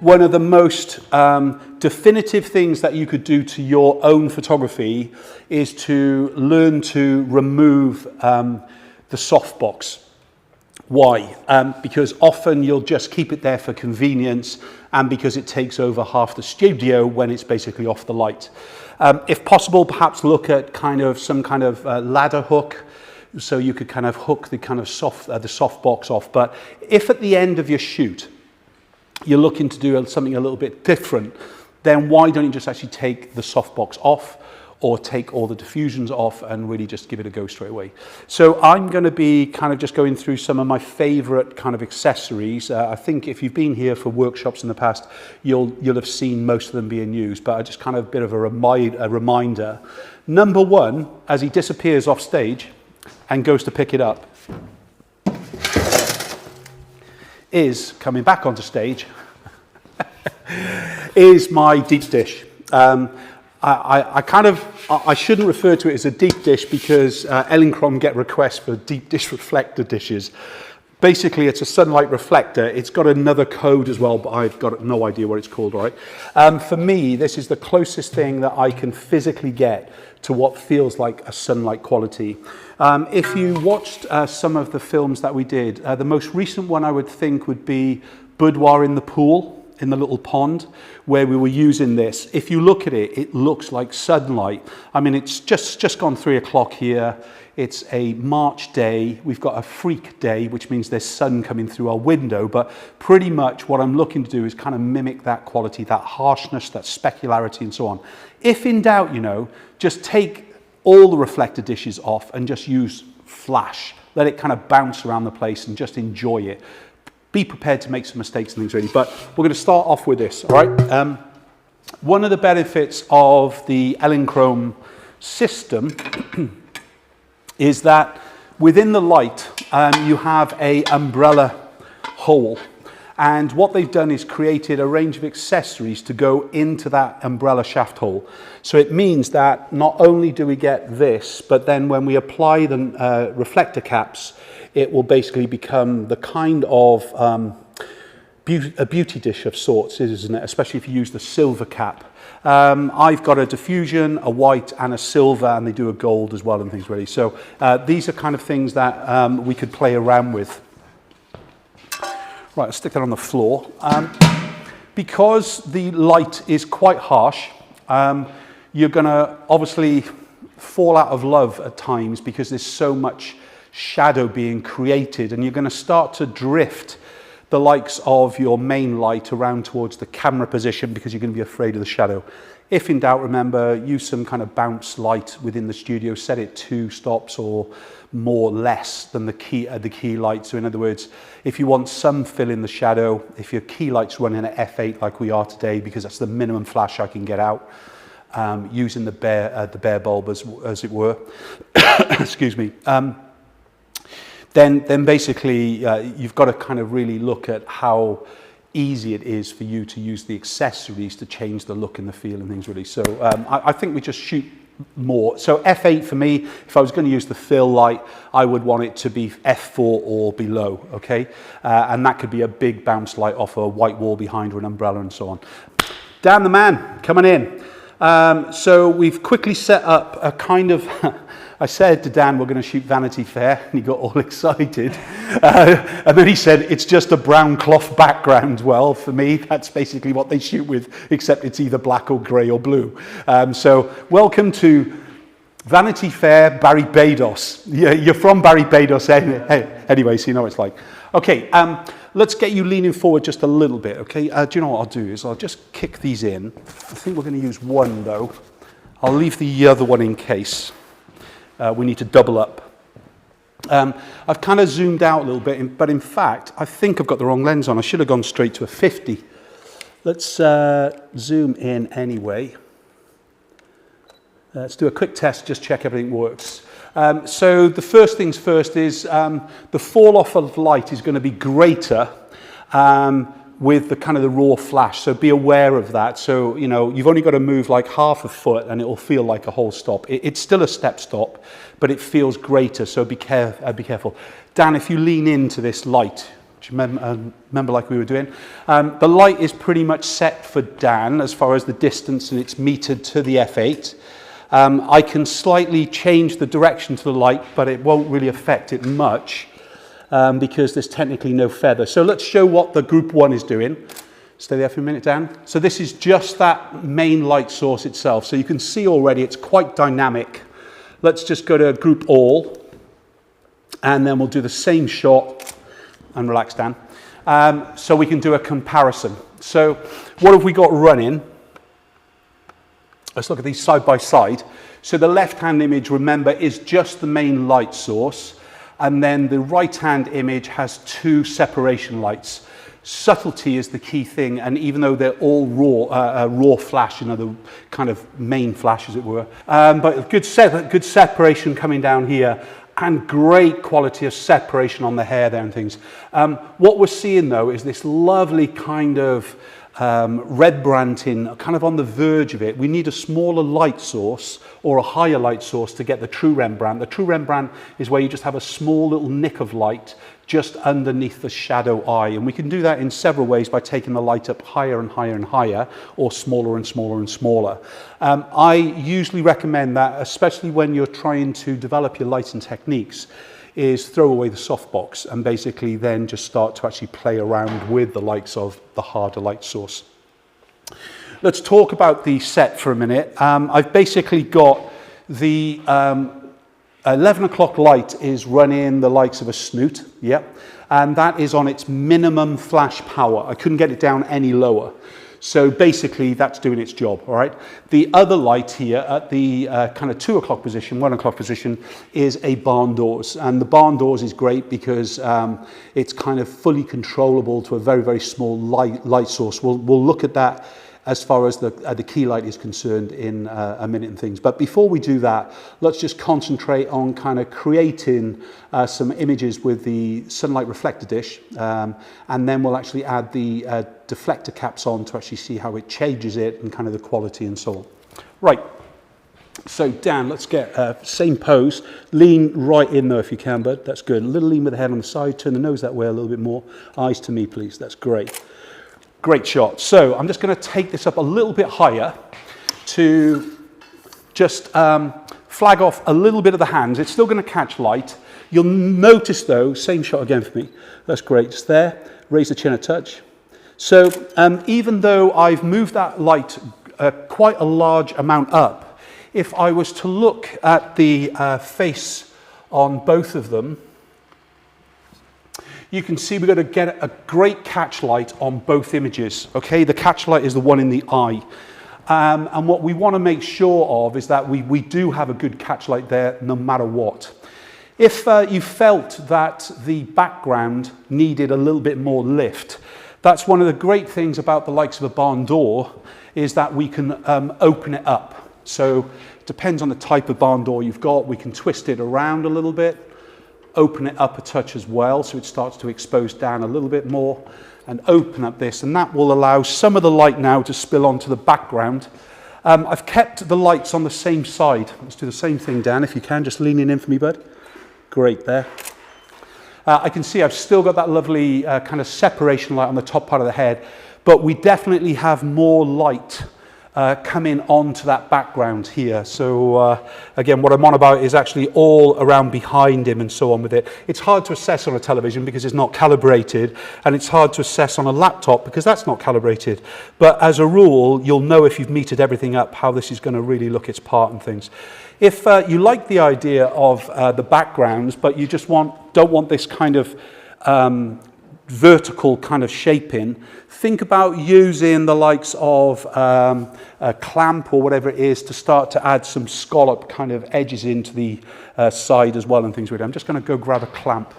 One of the most definitive things that you could do to your own photography is to learn to remove the softbox. Why? Because often you'll just keep it there for convenience and because it takes over half the studio when it's basically off the light. If possible, perhaps look at some kind of ladder hook, so you could kind of hook the kind of the softbox off. But if at the end of your shoot you're looking to do something a little bit different, then why don't you just actually take the softbox off or take all the diffusions off and really just give it a go straight away. So I'm going to be kind of just going through some of my favorite kind of accessories. I think if you've been here for workshops in the past, you'll have seen most of them being used, but I just kind of a bit of a reminder. Number one, as he disappears off stage and goes to pick it up, is coming back onto stage is my deep dish. I shouldn't refer to it as a deep dish because Elinchrom get requests for deep dish reflector dishes. Basically, it's a sunlight reflector. It's got another code as well, but I've got no idea what it's called, all right? For me, this is the closest thing that I can physically get to what feels like a sunlight quality. If you watched some of the films that we did, the most recent one I would think would be Boudoir in the Pool, in the little pond, where we were using this. If you look at it, it looks like sunlight. I mean, it's just gone 3 o'clock here. It's a March day. We've got a freak day, which means there's sun coming through our window. But pretty much what I'm looking to do is kind of mimic that quality, that harshness, that specularity, and so on. If in doubt, you know, just take all the reflector dishes off and just use flash. Let it kind of bounce around the place and just enjoy it. Be prepared to make some mistakes and things really. But we're going to start off with this, all right? One of the benefits of the Elinchrom system is that within the light, you have a umbrella hole. And what they've done is created a range of accessories to go into that umbrella shaft hole. So it means that not only do we get this, but then when we apply the reflector caps, it will basically become the kind of a beauty dish of sorts, isn't it? Especially if you use the silver cap. I've got a diffusion, a white and a silver, and they do a gold as well and things really. So these are kind of things that we could play around with. Right, I'll stick that on the floor. Because the light is quite harsh, you're going to obviously fall out of love at times because there's so much shadow being created, and you're going to start to drift the likes of your main light around towards the camera position because you're going to be afraid of the shadow. If in doubt, remember, use some kind of bounce light within the studio, set it 2 stops or more less than the key light. So in other words, if you want some fill in the shadow, if your key light's running at f8 like we are today, because that's the minimum flash I can get out, using the bare bulb as it were, excuse me, then basically you've got to kind of really look at how easy it is for you to use the accessories to change the look and the feel and things really. So I think we just shoot more. So f8 for me, if I was going to use the fill light, I would want it to be f4 or below, okay? And that could be a big bounce light off a white wall behind or an umbrella and so on. Dan the man, coming in. So we've quickly set up a kind of, I said to Dan, we're going to shoot Vanity Fair, and he got all excited. And then he said, it's just a brown cloth background. Well, for me, that's basically what they shoot with, except it's either black or grey or blue. So welcome to Vanity Fair, Barbados. Yeah, you're from Barbados anyway, so you know what it's like. Okay, let's get you leaning forward just a little bit, okay? Do you know what I'll do is I'll just kick these in. I think we're going to use one, though. I'll leave the other one in case. We need to double up. I've kind of zoomed out a little bit, but in fact, I think I've got the wrong lens on. I should have gone straight to a 50. Let's zoom in anyway. Let's do a quick test, just check everything works. So the first things first is the fall off of light is going to be greater with the kind of the raw flash, so be aware of that. So, you know, you've only got to move like half a foot and it will feel like a whole stop. It's still a step stop, but it feels greater, so be careful. Dan, if you lean into this light, do you remember like we were doing? The light is pretty much set for Dan as far as the distance, and it's metered to the f8. I can slightly change the direction to the light, but it won't really affect it much because there's technically no feather. So let's show what the group 1 is doing. Stay there for a minute, Dan. So this is just that main light source itself. So you can see already it's quite dynamic. Let's just go to group all, and then we'll do the same shot, and relax, Dan. So we can do a comparison. So what have we got running? Let's look at these side by side. So the left-hand image, remember, is just the main light source, and then the right-hand image has 2 separation lights. Subtlety is the key thing, and even though they're all raw flash, you know, the kind of main flash, as it were, but good separation coming down here, and great quality of separation on the hair there and things. What we're seeing, though, is this lovely kind of Rembrandting, kind of on the verge of it. We need a smaller light source or a higher light source to get the true Rembrandt. The true Rembrandt is where you just have a small little nick of light just underneath the shadow eye, and we can do that in several ways by taking the light up higher and higher and higher, or smaller and smaller and smaller. I usually recommend that, especially when you're trying to develop your lighting techniques, is throw away the softbox and basically then just start to actually play around with the likes of the harder light source. Let's talk about the set for a minute. I've basically got the 11 o'clock light is running the likes of a snoot, yep, and that is on its minimum flash power. I couldn't get it down any lower. So basically that's doing its job, all right? The other light here at the kind of 2 o'clock position, 1 o'clock position, is a barn doors. And the barn doors is great because it's kind of fully controllable to a very, very small light source. We'll look at that as far as the key light is concerned in a minute and things. But before we do that, let's just concentrate on kind of creating some images with the sunlight reflector dish, and then we'll actually add the deflector caps on to actually see how it changes it and kind of the quality and so on. Right, so Dan, let's get same pose. Lean right in though if you can, bud. That's good. A little lean with the head on the side, turn the nose that way a little bit more. Eyes to me, please. That's great. Great shot. So I'm just going to take this up a little bit higher to just flag off a little bit of the hands. It's still going to catch light. You'll notice though, same shot again for me. That's great. Just there. Raise the chin a touch. So even though I've moved that light quite a large amount up, if I was to look at the face on both of them, you can see we're going to get a great catch light on both images. Okay, the catch light is the one in the eye. And what we want to make sure of is that we do have a good catch light there no matter what. If you felt that the background needed a little bit more lift, that's one of the great things about the likes of a barn door, is that we can open it up. So it depends on the type of barn door you've got. We can twist it around a little bit, open it up a touch as well, so it starts to expose down a little bit more, and open up this, and that will allow some of the light now to spill onto the background. I've kept the lights on the same side. Let's do the same thing, Dan, if you can, just leaning in for me, bud. Great, there. I can see I've still got that lovely kind of separation light on the top part of the head, but we definitely have more light coming onto that background here. So again, what I'm on about is actually all around behind him and so on with it. It's hard to assess on a television because it's not calibrated, and it's hard to assess on a laptop because that's not calibrated. But as a rule, you'll know if you've metered everything up how this is going to really look its part and things. If you like the idea of the backgrounds, but you just don't want this kind of vertical kind of shaping, think about using the likes of a clamp or whatever it is to start to add some scallop kind of edges into the side as well and things like that. I'm just going to go grab a clamp.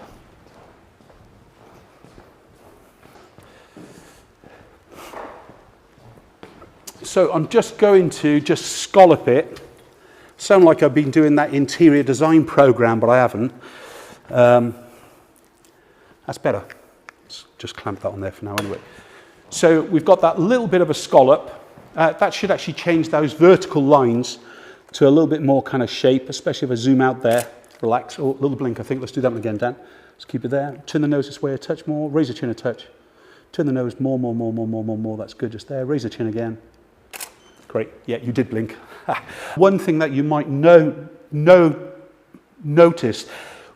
So I'm just going to scallop it. Sound like I've been doing that interior design program, but I haven't. That's better. Let's just clamp that on there for now anyway. So we've got that little bit of a scallop. That should actually change those vertical lines to a little bit more kind of shape, especially if I zoom out there. Relax. Oh, a little blink, I think. Let's do that one again, Dan. Let's keep it there. Turn the nose this way a touch more. Raise the chin a touch. Turn the nose more. That's good, just there. Raise the chin again. Great. Yeah, you did blink. One thing that you might notice,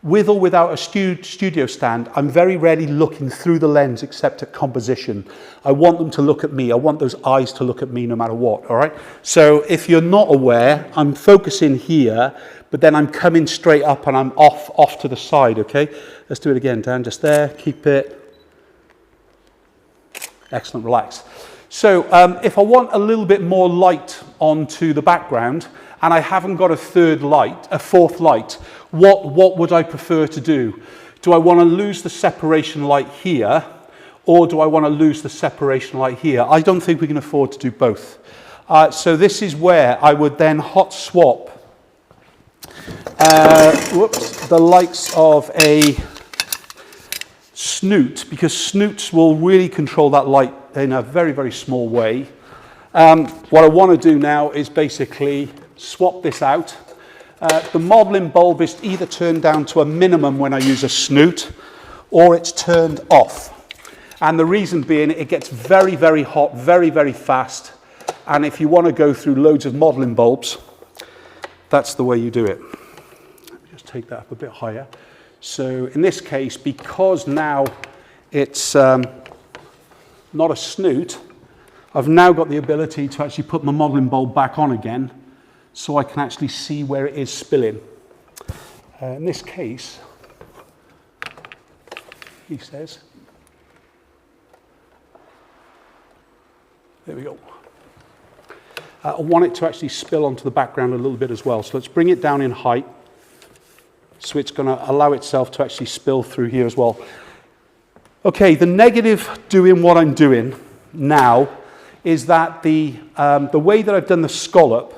with or without a studio stand, I'm very rarely looking through the lens except at composition. I want them to look at me. I want those eyes to look at me no matter what, all right? So if you're not aware, I'm focusing here, but then I'm coming straight up and I'm off to the side, okay? Let's do it again, Dan, just there, keep it. Excellent, relax. So if I want a little bit more light onto the background, and I haven't got a fourth light, what would I prefer to do? Do I want to lose the separation light here, or do I want to lose the separation light here? I don't think we can afford to do both. So this is where I would then hot swap the likes of a snoot, because snoots will really control that light in a very, very small way. What I want to do now is basically swap this out. The modeling bulb is either turned down to a minimum when I use a snoot, or it's turned off. And the reason being, it gets very, very hot, very, very fast. And if you want to go through loads of modeling bulbs, that's the way you do it. Let me just take that up a bit higher. So in this case, because now it's not a snoot, I've now got the ability to actually put my modeling bulb back on again, so I can actually see where it is spilling. In this case, he says, there we go. I want it to actually spill onto the background a little bit as well. So let's bring it down in height. So it's going to allow itself to actually spill through here as well. Okay, the negative doing what I'm doing now is that the way that I've done the scallop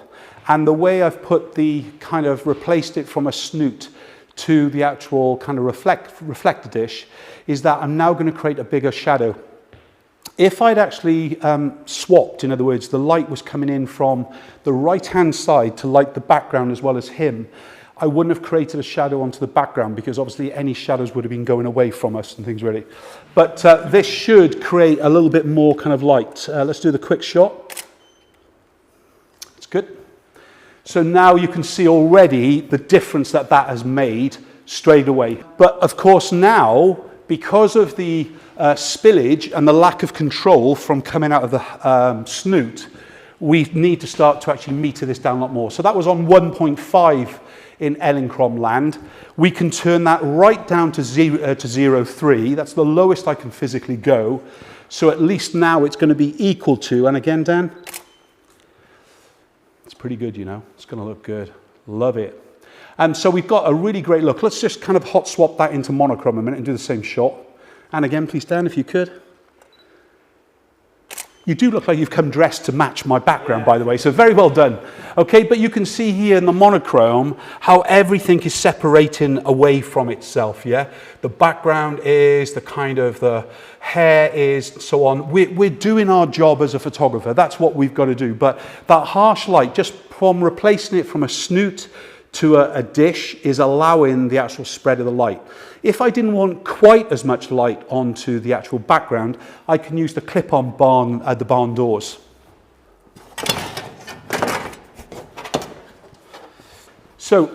and the way I've put the kind of replaced it from a snoot to the actual kind of reflector dish is that I'm now going to create a bigger shadow. If I'd actually swapped, in other words, the light was coming in from the right-hand side to light the background as well as him, I wouldn't have created a shadow onto the background because obviously any shadows would have been going away from us and things really. But this should create a little bit more kind of light. Let's do the quick shot. It's good. So now you can see already the difference that that has made straight away. But of course now, because of the spillage and the lack of control from coming out of the snoot, we need to start to actually meter this down a lot more. So that was on 1.5 in Elinchrom land. We can turn that right down to 0.3. That's the lowest I can physically go. So at least now it's going to be equal to, and again, Dan, it's pretty good, you know. It's going to look good. Love it. And so we've got a really great look. Let's just kind of hot swap that into monochrome a minute and do the same shot. And again, please, Dan, if you could. You do look like you've come dressed to match my background, by the way, so very well done. Okay, but you can see here in the monochrome how everything is separating away from itself, yeah? The background is, the kind of the hair is, so on. We're doing our job as a photographer. That's what we've got to do. But that harsh light, just from replacing it from a snoot to a dish, is allowing the actual spread of the light. If I didn't want quite as much light onto the actual background, I can use the clip-on the barn doors. So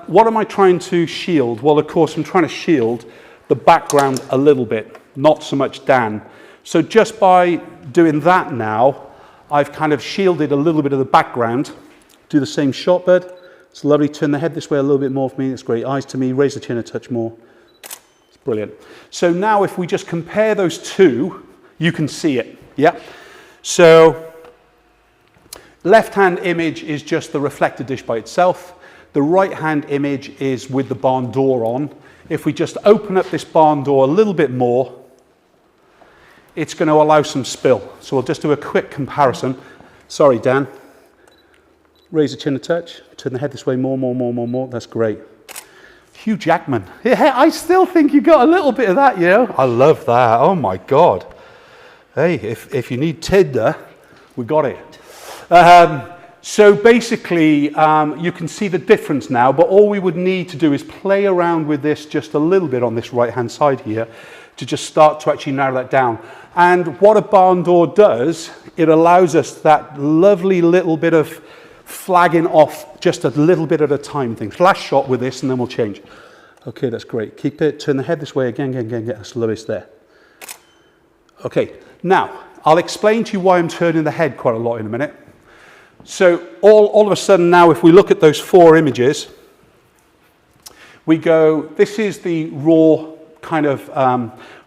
what am I trying to shield? Well, of course, I'm trying to shield the background a little bit, not so much Dan. So just by doing that now, I've kind of shielded a little bit of the background. Do the same shot, bud. It's lovely. Turn the head this way a little bit more for me. That's great. Eyes to me. Raise the chin a touch more. It's brilliant. So now if we just compare those two, you can see it. Yeah. So left-hand image is just the reflector dish by itself. The right-hand image is with the barn door on. If we just open up this barn door a little bit more, it's going to allow some spill. So we'll just do a quick comparison. Sorry, Dan. Raise the chin a touch. Turn the head this way more. That's great. Hugh Jackman. Yeah, I still think you got a little bit of that, you know. I love that. Oh my God. Hey, if you need Tinder, we got it. So basically, you can see the difference now, but all we would need to do is play around with this just a little bit on this right-hand side here to just start to actually narrow that down. And what a barn door does, it allows us that lovely little bit of flagging off just a little bit at a time thing. Flash shot with this and then we'll change. Okay, that's great. Keep it, turn the head this way again, get us Lewis there. Okay, now, I'll explain to you why I'm turning the head quite a lot in a minute. So all of a sudden now, if we look at those 4 images, we go, this is the raw kind of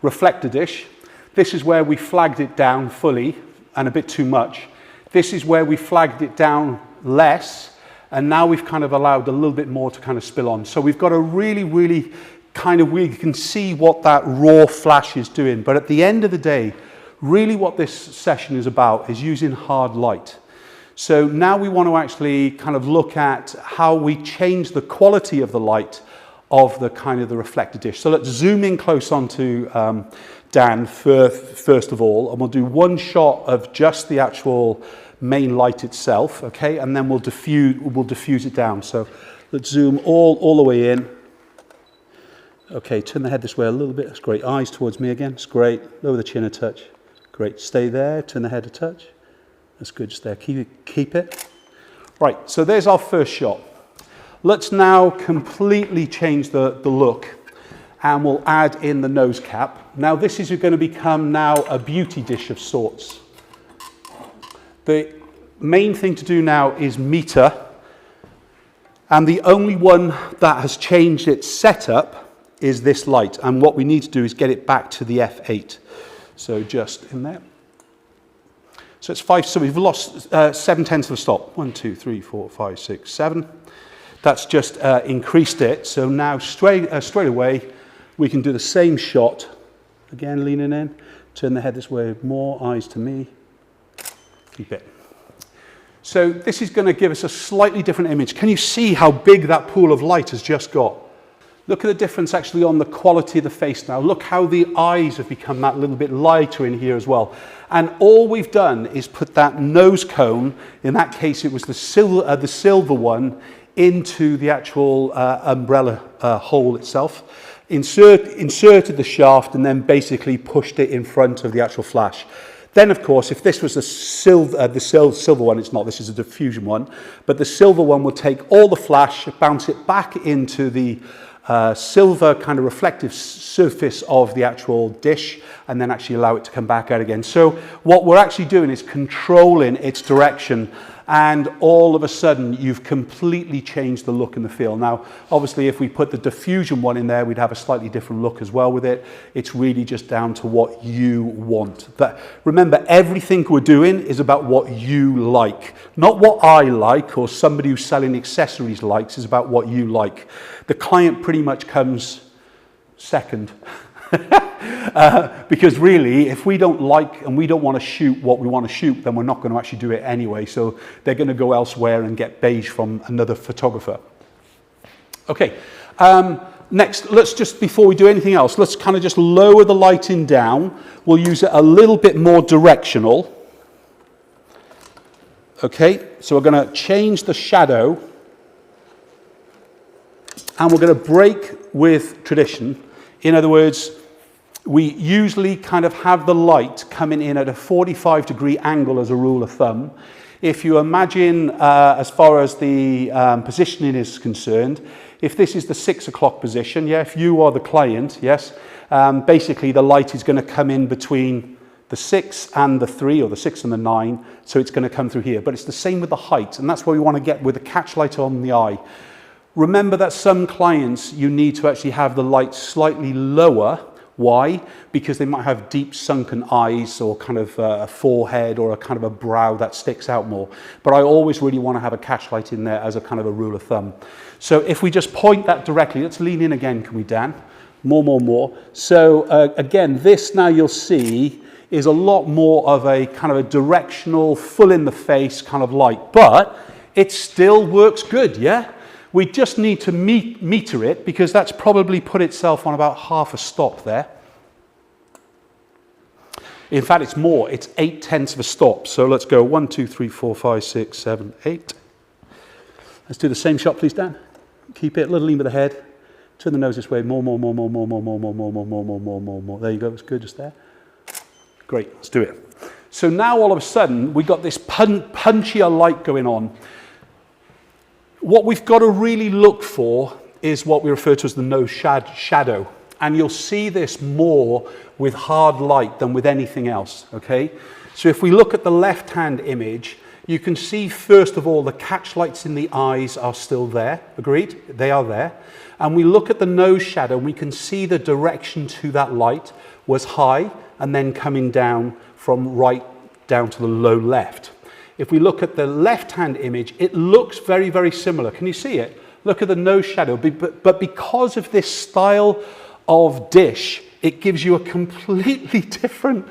reflector dish. This is where we flagged it down fully and a bit too much. This is where we flagged it down less, and now we've kind of allowed a little bit more to kind of spill on. So we've got a really kind of, we can see what that raw flash is doing. But at the end of the day, really what this session is about is using hard light. So now we want to actually kind of look at how we change the quality of the light of the kind of the reflector dish. So let's zoom in close onto Dan first of all, and we'll do one shot of just the actual main light itself, okay, and then we'll diffuse it down. So let's zoom all the way in. Okay, turn the head this way a little bit. That's great. Eyes towards me again. It's great. Lower the chin a touch. Great. Stay there. Turn the head a touch. That's good. Just there. Keep it. Right. So there's our first shot. Let's now completely change the look, and we'll add in the nose cap. Now this is going to become now a beauty dish of sorts. The main thing to do now is meter, and the only one that has changed its setup is this light, and what we need to do is get it back to the f8. So just in there. So it's 5, so we've lost 7/10 of the stop. 1, 2, 3, 4, 5, 6, 7. That's just increased it. So now straight away, we can do the same shot. Again, leaning in, turn the head this way, more eyes to me. Keep it. So this is going to give us a slightly different image. Can you see how big that pool of light has just got? Look at the difference actually on the quality of the face now. Look how the eyes have become that little bit lighter in here as well. And all we've done is put that nose cone, in that case it was the silver one, into the actual umbrella hole itself. Inserted the shaft and then basically pushed it in front of the actual flash. Then, of course, if this was the silver one, it's not, this is a diffusion one, but the silver one will take all the flash, bounce it back into the silver kind of reflective surface of the actual dish, and then actually allow it to come back out again. So what we're actually doing is controlling its direction, and all of a sudden you've completely changed the look and the feel. Now, obviously, if we put the diffusion one in there, we'd have a slightly different look as well with it. It's really just down to what you want. But remember, everything we're doing is about what you like, not what I like or somebody who's selling accessories likes. Is about what you like. The client pretty much comes second. Because really, if we don't like and we don't want to shoot what we want to shoot, then we're not going to actually do it anyway. So they're going to go elsewhere and get beige from another photographer. Okay, next, let's just, before we do anything else, let's kind of just lower the lighting down. We'll use it a little bit more directional. Okay, so we're going to change the shadow, and we're going to break with tradition. In other words, we usually kind of have the light coming in at a 45-degree angle as a rule of thumb. If you imagine, as far as the positioning is concerned, if this is the 6 o'clock position, yeah, if you are the client, yes, basically the light is going to come in between the 6 and the 3, or the 6 and the 9, so it's going to come through here. But it's the same with the height, and that's what we want to get with the catch light on the eye. Remember that some clients, you need to actually have the light slightly lower. Why? Because they might have deep sunken eyes, or kind of a forehead, or a kind of a brow that sticks out more. But I always really want to have a catch light in there as a kind of a rule of thumb. So if we just point that directly, let's lean in again, can we, Dan? More. So again, this now you'll see is a lot more of a kind of a directional, full in the face kind of light, but it still works good, yeah? We just need to meter it, because that's probably put itself on about half a stop there. In fact, it's more. It's 0.8 of a stop. So let's go 1, 2, 3, 4, 5, 6, 7, 8. Let's do the same shot, please, Dan. Keep it a little lean with the head. Turn the nose this way. More. There you go. It's good, just there. Great. Let's do it. So now all of a sudden we got this punchier light going on. What we've got to really look for is what we refer to as the nose shadow. And you'll see this more with hard light than with anything else, okay? So if we look at the left-hand image, you can see, first of all, the catch lights in the eyes are still there, agreed? They are there. And we look at the nose shadow, and we can see the direction to that light was high and then coming down from right down to the low left. If we look at the left-hand image, it looks very, very similar. Can you see it? Look at the nose shadow. But because of this style of dish, it gives you a completely different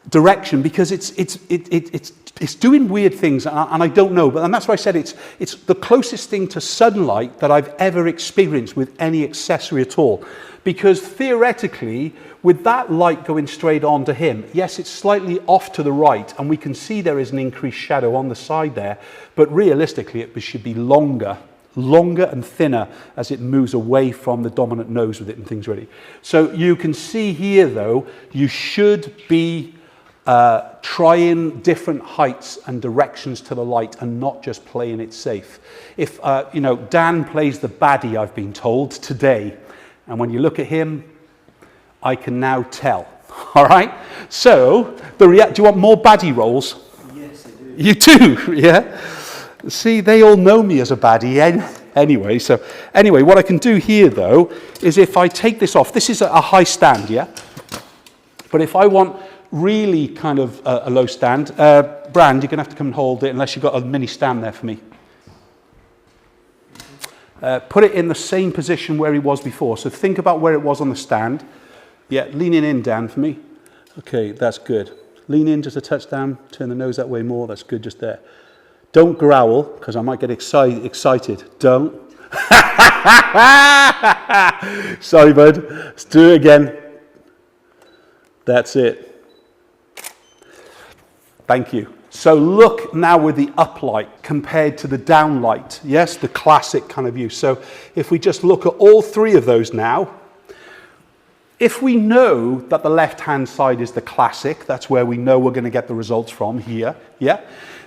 direction because it's doing weird things, and I don't know. And that's why I said it's the closest thing to sunlight that I've ever experienced with any accessory at all. Because theoretically, with that light going straight on to him, yes, it's slightly off to the right, and we can see there is an increased shadow on the side there, but realistically it should be longer and thinner as it moves away from the dominant nose with it and things ready. So you can see here, though, you should be trying different heights and directions to the light and not just playing it safe. If, you know, Dan plays the baddie, I've been told, today, and when you look at him, I can now tell. All right? So, do you want more baddie rolls? Yes, I do. You do, yeah? See, they all know me as a baddie anyway. So, anyway, what I can do here, though, is if I take this off, this is a high stand, yeah? But if I want really kind of a low stand, Brand, you're going to have to come and hold it unless you've got a mini stand there for me. Put it in the same position where he was before. So think about where it was on the stand. Yeah, leaning in, Dan, for me. Okay, that's good. Lean in just a touch down. Turn the nose that way more. That's good, just there. Don't growl, because I might get excited. Don't. Sorry, bud. Let's do it again. That's it. Thank you. So look now with the uplight compared to the downlight. Yes, the classic kind of view. So if we just look at all three of those now, if we know that the left-hand side is the classic, that's where we know we're going to get the results from here, yeah?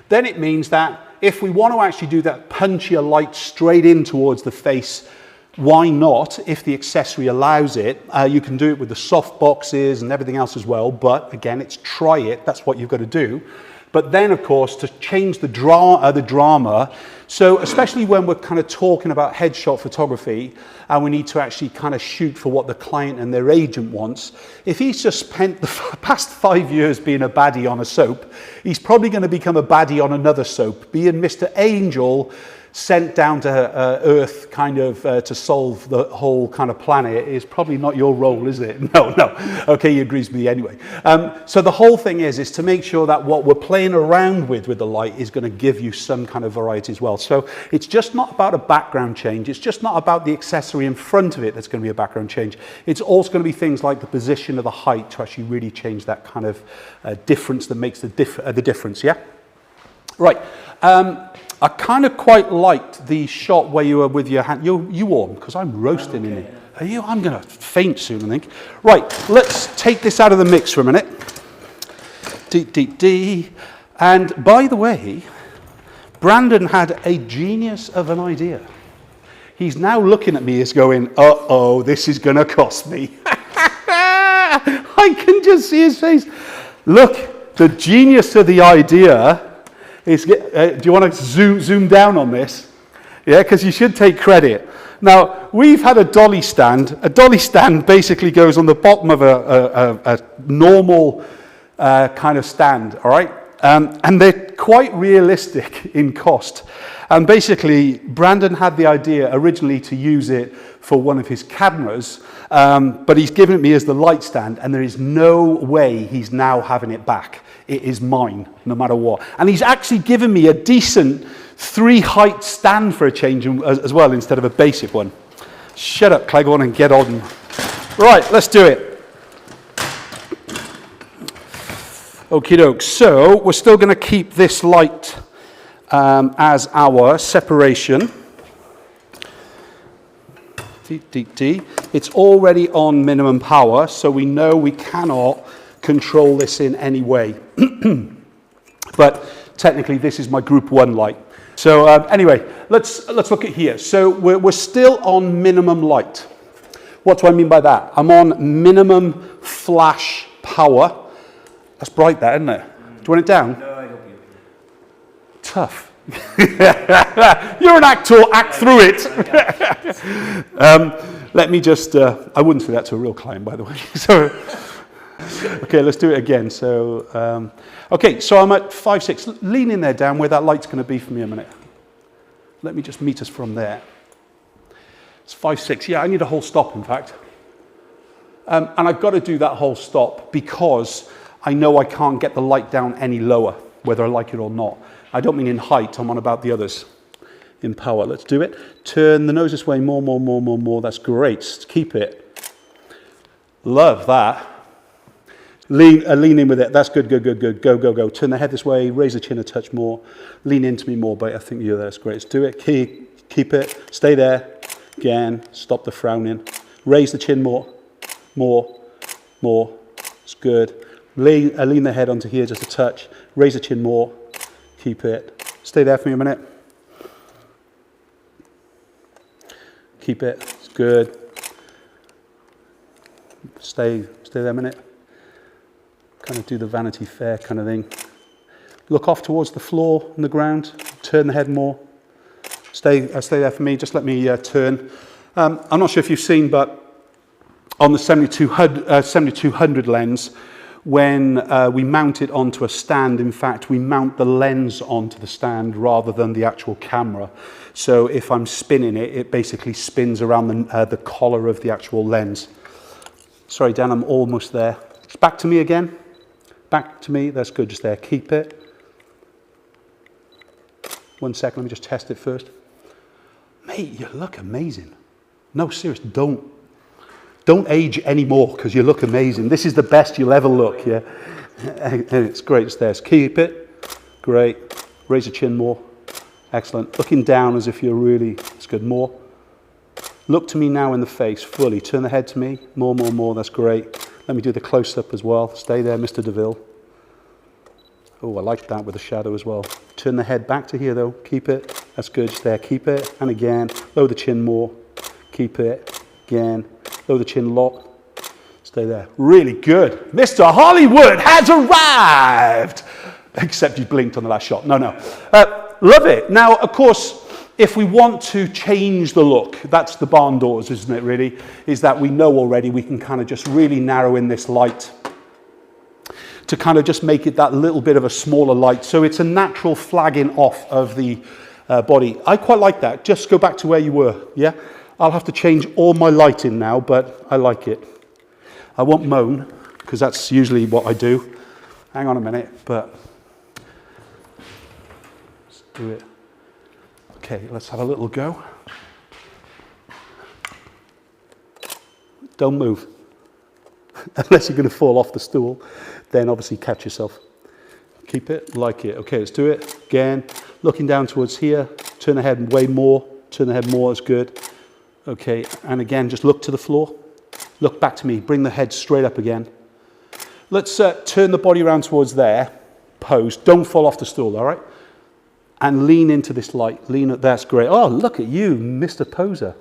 Then it means that if we want to actually do that punchier light straight in towards the face, why not? If the accessory allows it, you can do it with the soft boxes and everything else as well. But again, it's try it. That's what you've got to do. But then, of course, to change the drama, so especially when we're kind of talking about headshot photography and we need to actually kind of shoot for what the client and their agent wants, if he's just spent the past 5 years being a baddie on a soap, he's probably going to become a baddie on another soap, being Mr. Angel sent down to Earth kind of to solve the whole kind of planet is probably not your role, is it? No. Okay, he agrees with me anyway. So the whole thing is to make sure that what we're playing around with the light is going to give you some kind of variety as well. So it's just not about a background change. It's just not about the accessory in front of it that's going to be a background change. It's also going to be things like the position of the height to actually really change that kind of difference that makes the difference, yeah? Right. I kind of quite liked the shot where you were with your hand. You warm, because I'm roasting in it. Are you? I'm going to faint soon, I think. Right, let's take this out of the mix for a minute. And by the way, Brandon had a genius of an idea. He's now looking at me as going, uh-oh, this is going to cost me. I can just see his face. Look, the genius of the idea is, do you want to zoom down on this? Yeah, because you should take credit. Now, we've had a dolly stand. A dolly stand basically goes on the bottom of a normal kind of stand, all right? And they're quite realistic in cost. And basically, Brandon had the idea originally to use it for one of his cameras, but he's given it me as the light stand, and there is no way he's now having it back. It is mine, no matter what. And he's actually given me a decent 3-height stand for a change as well, instead of a basic one. Shut up, Cleghorn, and get on. Right, let's do it. Okie doke. So we're still going to keep this light as our separation. It's already on minimum power, so we know we cannot control this in any way. But technically, this is my group 1 light. So anyway, let's look at here. So we're still on minimum light. What do I mean by that? I'm on minimum flash power. That's bright, that, isn't it? Do you want it down? No, I don't. Tough. You're an actor, act through it. Let me just, I wouldn't say that to a real client, by the way. So, okay, let's do it again. So, okay, so I'm at 5.6. Lean in there, Dan, where that light's going to be for me a minute. Let me just meet us from there. It's 5.6. Yeah, I need a whole stop, in fact. And I've got to do that whole stop because I know I can't get the light down any lower, whether I like it or not. I don't mean in height, I'm on about the others. In power, let's do it. Turn the nose this way, more. That's great. Keep it. Love that. Lean in with it. That's good. Go. Turn the head this way, raise the chin a touch more. Lean into me more, but I think you're there. That's great. Let's do it. Keep it. Stay there. Again, stop the frowning. Raise the chin more. It's good. Lean the head onto here just a touch. Raise the chin more. Keep it. Stay there for me a minute. Keep it. It's good. Stay there a minute. Kind of do the Vanity Fair kind of thing. Look off towards the floor and the ground. Turn the head more. Stay there for me. Just let me turn. I'm not sure if you've seen, but on the 7200 lens, when we mount it onto a stand, in fact, we mount the lens onto the stand rather than the actual camera. So if I'm spinning it, it basically spins around the collar of the actual lens. Sorry, Dan, I'm almost there. It's back to me again. Back to me. That's good. Just there. Keep it. 1 second. Let me just test it first. Mate, you look amazing. No, serious. Don't age anymore because you look amazing. This is the best you'll ever look, yeah? And it's great, it's there. Keep it. Great. Raise the chin more. Excellent. Looking down as if you're really, it's good. More. Look to me now in the face fully. Turn the head to me. More. That's great. Let me do the close-up as well. Stay there, Mr. DeVille. Oh, I like that with the shadow as well. Turn the head back to here though. Keep it. That's good. Just there. Keep it. And again. Lower the chin more. Keep it. Again. Lower the chin lot. Stay there. Really good. Mr. Hollywood has arrived. Except you blinked on the last shot. No. Love it. Now, of course, if we want to change the look, that's the barn doors, isn't it, really? Is that we know already we can kind of just really narrow in this light to kind of just make it that little bit of a smaller light. So it's a natural flagging off of the body. I quite like that. Just go back to where you were, yeah? I'll have to change all my lighting now, but I like it. I won't moan, because that's usually what I do. Hang on a minute, but let's do it. Okay, let's have a little go. Don't move. Unless you're going to fall off the stool, then obviously catch yourself. Keep it, like it. Okay, let's do it. Again, looking down towards here. Turn the head way more. Turn the head more, that's good. Okay, and again, just look to the floor. Look back to me. Bring the head straight up again. Let's turn the body around towards there. Pose. Don't fall off the stool, all right? And lean into this light. That's great. Oh, look at you, Mr. Poser.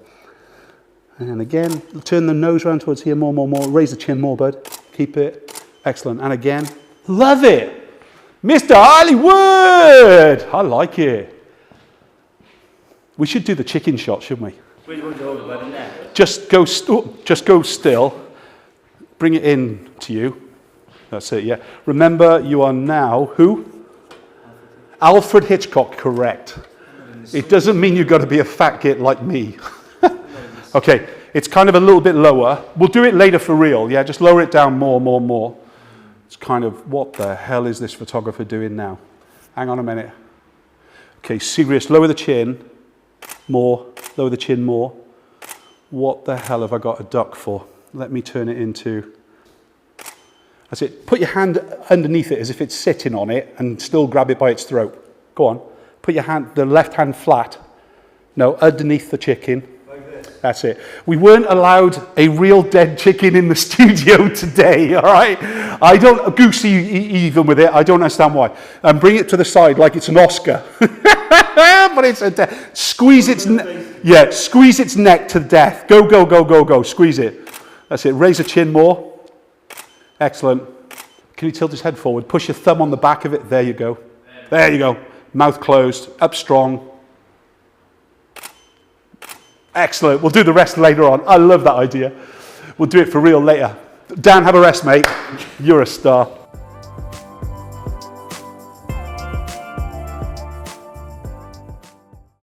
And again, turn the nose around towards here. More. Raise the chin more, bud. Keep it. Excellent. And again, love it. Mr. Hollywood. I like it. We should do the chicken shot, shouldn't we? Where do you want to hold the body now? Just go still. Bring it in to you. That's it, yeah. Remember, you are now who? Alfred Hitchcock, correct. It doesn't mean you've got to be a fat git like me. Okay, it's kind of a little bit lower. We'll do it later for real, yeah? Just lower it down more. It's kind of, what the hell is this photographer doing now? Hang on a minute. Okay, serious, lower the chin. More, lower the chin more. What the hell have I got a duck for? Let me turn it into... That's it. Put your hand underneath it as if it's sitting on it and still grab it by its throat. Go on. Put your hand, the left hand flat. No, underneath the chicken. Like this. That's it. We weren't allowed a real dead chicken in the studio today, all right? I don't, Goosey even with it, I don't understand why. And bring it to the side like it's an Oscar. But it's squeeze its squeeze its neck to death. Go, go, go, go, go. Squeeze it. That's it. Raise the chin more. Excellent. Can you tilt his head forward? Push your thumb on the back of it. There you go. There you go. Mouth closed. Up strong. Excellent. We'll do the rest later on. I love that idea. We'll do it for real later. Dan, have a rest, mate. You're a star.